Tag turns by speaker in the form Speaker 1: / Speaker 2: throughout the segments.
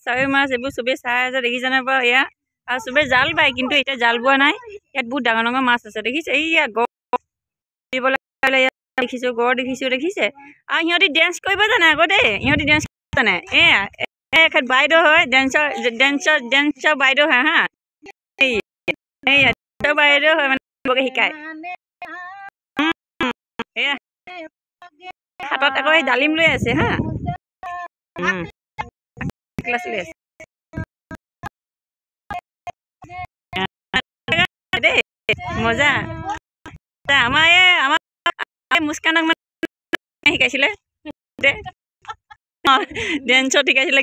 Speaker 1: চাৰি মাছ এইবোৰ চবেই চাই আছে দেখিছেনে বাৰু এয়া আৰু চবেই জাল বায় কিন্তু এতিয়া জাল বোৱা নাই ইয়াত বহুত ডাঙৰ ডাঙৰ মাছ আছে দেখিছে এইয়া দেখিছোঁ গড় দেখিছে আৰু সিহঁতি ডেন্স কৰিব জানে আকৌ দেই সিহঁতি ডেন্স কৰিব জানে এয়া এখেত বাইদেউ হয় ডেন্সৰ বাইদেউ হয় হা এইয়া বাইদেউ হয় মানে শিকায় এয়া হাতত আকৌ এই ডালিম লৈ আছে হা ক্লাছ লৈ আছে দেই মজা আমাৰ মুস্কানক মানে শিকাইছিলে ডেন্সত শিকাইছিলে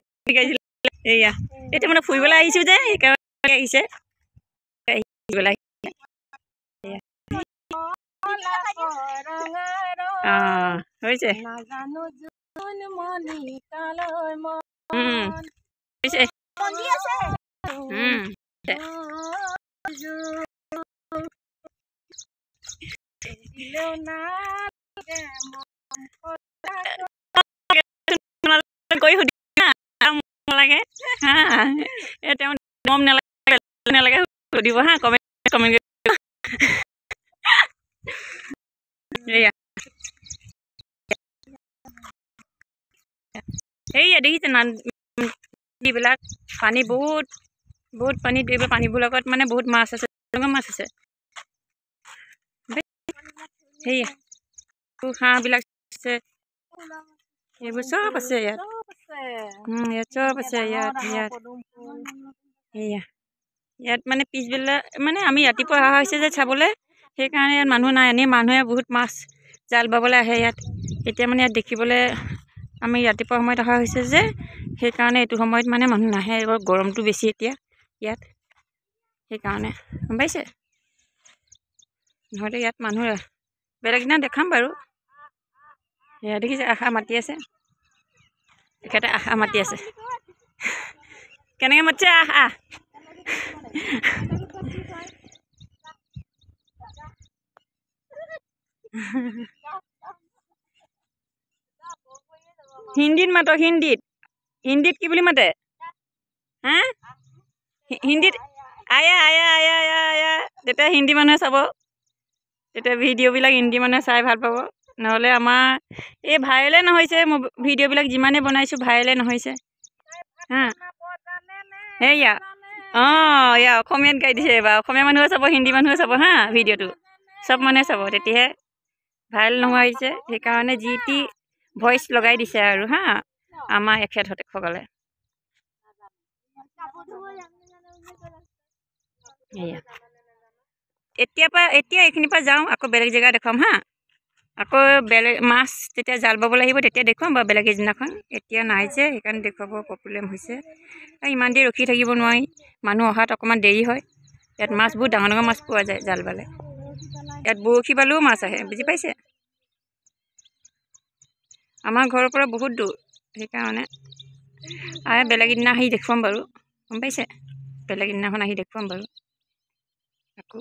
Speaker 1: এয়া এতিয়া মানে ফুৰিবলৈ আহিছোঁ যে সেইকাৰণে আহিছে হৈছে কৰি সুধিব হা তেওঁ মৰম নালাগে সুধিব হা কমেণ্ট এয়া এইয়া দেখিছে নদীবিলাক পানী বহুত পানীত এইবোৰ পানীবোৰ লগত মানে বহুত মাছ আছে সেয়া হাঁহবিলাক আছে এইবোৰ চব আছে ইয়াত চব আছে ইয়াত মানে পিছবেলা মানে আমি ৰাতিপুৱা অহা হৈছে যে চাবলৈ সেইকাৰণে ইয়াত মানুহ নাই এনেই মানুহে বহুত মাছ জাল বাবলৈ আহে ইয়াত এতিয়া মানে ইয়াত দেখিবলৈ আমি ৰাতিপুৱা সময়ত অহা হৈছে যে সেইকাৰণে এইটো সময়ত মানে মানুহ নাহে গৰমটো বেছি এতিয়া ইয়াত সেইকাৰণে গম পাইছে নহ'লে ইয়াত মানুহ বেলেগ দিনা দেখাম বাৰু সেয়া দেখিছে আশা মাতি আছে এখেতে আশা মাতি আছে কেনেকৈ মাতিছে আহ হিন্দীত মাতক হিন্দীত কি বুলি মাতে হা হিন্দীত আয়া তেতিয়া হিন্দী মানুহে চাব তেতিয়া ভিডিঅ'বিলাক হিন্দী মানুহে চাই ভাল পাব নহ'লে আমাৰ এই ভাইৰেলে নহৈছে ভিডিঅ'বিলাক যিমানেই বনাইছোঁ ভাইৰেলে নহৈছে হা সেয়া এয়া অসমীয়াত গাই দিছে এইবাৰ অসমীয়া মানুহে চাব হিন্দী মানুহে চাব হা ভিডিঅ'টো চব মানুহে চাব তেতিয়াহে ভাইৰেল নোহোৱা হৈছে সেইকাৰণে যি টি ভইচ লগাই দিছে আৰু হা আমাৰ এখেতসকলে এয়া এতিয়া এইখিনিৰ পৰা যাওঁ আকৌ বেলেগ জেগা দেখুৱাম হা আকৌ বেলেগ মাছ যেতিয়া জাল বাবলৈ আহিব তেতিয়া দেখুৱাম বাৰু বেলেগ এদিনাখন এতিয়া নাই যে সেইকাৰণে দেখুৱাব প্ৰব্লেম হৈছে ইমান দেৰি ৰখি থাকিব নোৱাৰি মানুহ অহাত অকণমান দেৰি হয় ইয়াত মাছ বহুত ডাঙৰ ডাঙৰ মাছ পোৱা যায় জাল বালে ইয়াত বৰশী বালেও মাছ আহে বুজি পাইছে আমাৰ ঘৰৰ পৰা বহুত দূৰ সেইকাৰণে বেলেগ এদিনা আহি দেখুৱাম বাৰু গম পাইছে বেলেগ এদিনাখন আহি দেখুৱাম বাৰু আকৌ